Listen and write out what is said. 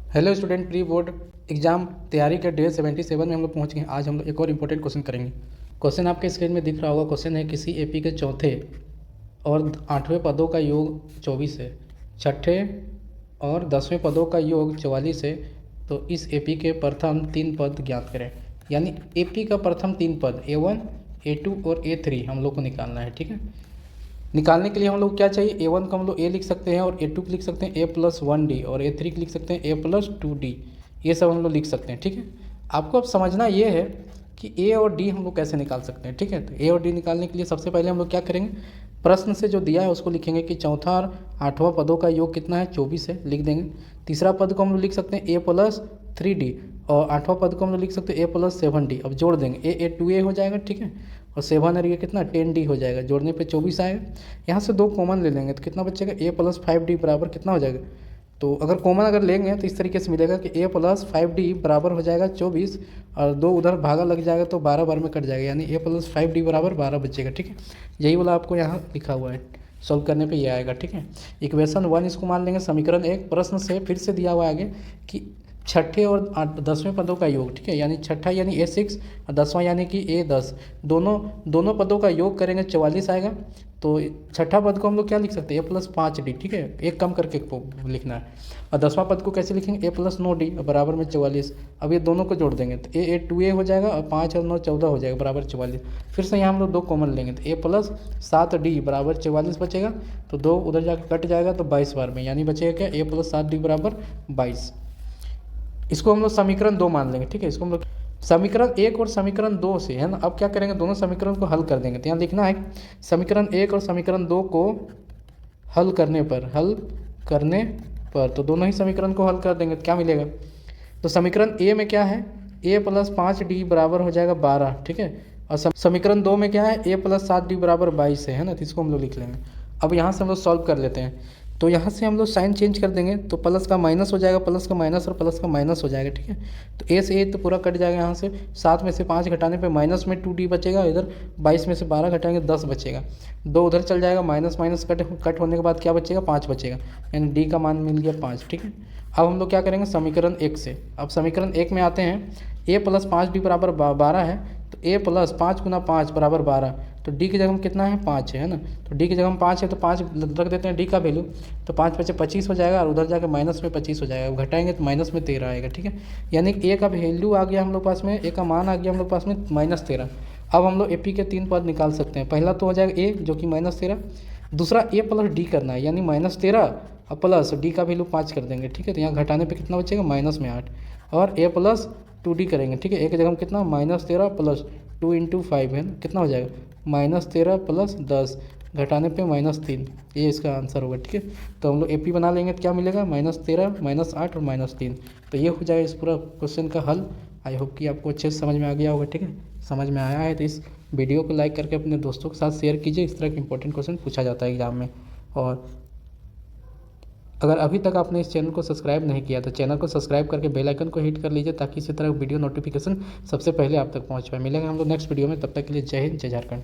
Hello student, pre board exam तैयारी के day 77 में हम लोग पहुँच गए। आज हम लोग एक और इम्पोर्टेंट क्वेश्चन करेंगे। क्वेश्चन आपके स्क्रीन में दिख रहा होगा। क्वेश्चन है किसी एपी के चौथे और 8वें पदों का योग 24 है, छठे और 10वें पदों का योग 44 है, तो इस एपी के प्रथम 3 पद ज्ञात करें। यानी एपी का प्रथम 3 पद A1, A2 और A3 हम लोग को निकालना है। ठीक है, निकालने के लिए हम लोग क्या चाहिए, A1 को हम लोग A लिख सकते हैं और A2 को लिख सकते हैं A+1D और A3 को लिख सकते हैं A+2D। ये सब हम लोग लिख सकते हैं। ठीक है, आपको अब समझना ये है कि A और D हम लोग कैसे निकाल सकते हैं। ठीक है, तो A और D निकालने के लिए सबसे पहले हम लोग क्या करेंगे, प्रश्न से जो दिया है उसको लिखेंगे कि चौथा और 8वां पदों का योग कितना है, 24 है, लिख देंगे। तीसरा पद को हम लोग लिख सकते हैं A+3D और 8वां पद को हम लोग लिख सकते हैं A+7D। अब जोड़ देंगे A 2A हो जाएगा। ठीक है, और 7 और ये कितना 10D हो जाएगा, जोड़ने पे 24 आएगा। यहाँ से 2 कॉमन ले लेंगे तो कितना बचेगा, A+5D बराबर कितना हो जाएगा। तो अगर कॉमन अगर लेंगे तो इस तरीके से मिलेगा कि A+5D बराबर हो जाएगा 24 और 2 उधर भागा लग जाएगा तो 12 बार में कट जाएगा, यानी A+5D बराबर 12 बचेगा। ठीक है, यही वाला आपको यहाँ लिखा हुआ है, सॉल्व करने पे ये आएगा। ठीक है, इक्वेशन 1 इसको मान लेंगे समीकरण 1। प्रश्न से फिर से दिया हुआ है आगे कि छठे और 10वें पदों का योग। ठीक है, यानी छठा यानी A6 और 10वां यानी कि A10, दोनों पदों का योग करेंगे 44 आएगा। तो छठा पद को हम लोग क्या लिख सकते हैं, A+5D। ठीक है, एक कम करके लिखना है। और 10वां पद को कैसे लिखेंगे, A+9D बराबर में 44। अब ये दोनों को जोड़ देंगे तो A 2A हो जाएगा और 5 और 9 14 हो जाएगा बराबर 44। फिर से यहाँ हम लोग 2 कॉमन लेंगे तो A+7D बराबर 44 बचेगा। तो 2 उधर जाकर कट जाएगा तो 22 बार में, यानी बचेगा क्या, A+7D बराबर 22। इसको हम लोग समीकरण 2 मान लेंगे। ठीक है, इसको हम लोग समीकरण 1 और समीकरण 2 से है ना, अब क्या करेंगे, दोनों समीकरण को हल कर देंगे। तो यहाँ लिखना है समीकरण 1 और समीकरण 2 को हल करने पर तो दोनों ही समीकरण को हल कर देंगे तो क्या मिलेगा। तो समीकरण ए में क्या है, A+5D बराबर हो जाएगा 12। ठीक है, और समीकरण 2 में क्या है, A+7D बराबर 22 है ना, तो इसको हम लोग लिख लेंगे। अब यहाँ से हम लोग सॉल्व कर लेते हैं। तो यहाँ से हम लोग साइन चेंज कर देंगे तो प्लस का माइनस हो जाएगा, प्लस का माइनस और प्लस का माइनस हो जाएगा। ठीक है, तो ए से ए तो पूरा कट जाएगा। यहाँ से 7 में से 5 घटाने पे माइनस में 2D बचेगा, इधर 22 में से 12 घटाएंगे 10 बचेगा। 2 उधर चल जाएगा, माइनस माइनस कट होने के बाद क्या बचेगा, 5 बचेगा, यानी डी का मान मिल गया 5। ठीक है, अब हम लोग क्या करेंगे समीकरण 1 से। अब समीकरण 1 में आते हैं, A+5D बराबर 12 है, तो A+5 गुना 5 बराबर 12। तो डी की जगह में कितना है, 5 है ना, तो डी की जगह में 5 है तो 5 रख देते हैं डी का वैल्यू। तो 5 बचे 25 हो जाएगा और उधर जाकर माइनस में 25 हो जाएगा, घटाएंगे तो माइनस में 13 आएगा। ठीक है, यानी ए का वैल्यू आ गया हम लोग पास में, ए का मान आ गया हम लोग पास में -13। अब हम लोग एपी के 3 पद निकाल सकते हैं। पहला तो हो जाएगा ए जो कि -13, दूसरा A+D करना है, यानी -13 और प्लस डी का वैल्यू 5 कर देंगे। ठीक है, तो यहाँ घटाने पे कितना बचेगा, -8 और A+2D करेंगे। ठीक है, एक जगह में कितना, -13 प्लस 2 × 5 है ना, कितना हो जाएगा, -13 प्लस 10 घटाने पे -3, ये इसका आंसर होगा। ठीक है, तो हम लोग एपी बना लेंगे तो क्या मिलेगा, -13 -8 और -3। तो ये हो जाएगा इस पूरा क्वेश्चन का हल। आई होप कि आपको अच्छे से समझ में आ गया होगा। ठीक है, समझ में आया है तो इस वीडियो को लाइक करके अपने दोस्तों के साथ शेयर कीजिए। इस तरह के इंपॉर्टेंट क्वेश्चन पूछा जाता है एग्जाम में। और अगर अभी तक आपने इस चैनल को सब्सक्राइब नहीं किया तो चैनल को सब्सक्राइब करके बेल आइकन को हिट कर लीजिए, ताकि इसी तरह वीडियो नोटिफिकेशन सबसे पहले आप तक पहुंच पाए। मिलेंगे हम लोग नेक्स्ट वीडियो में, तब तक के लिए जय हिंद, जय झारखंड।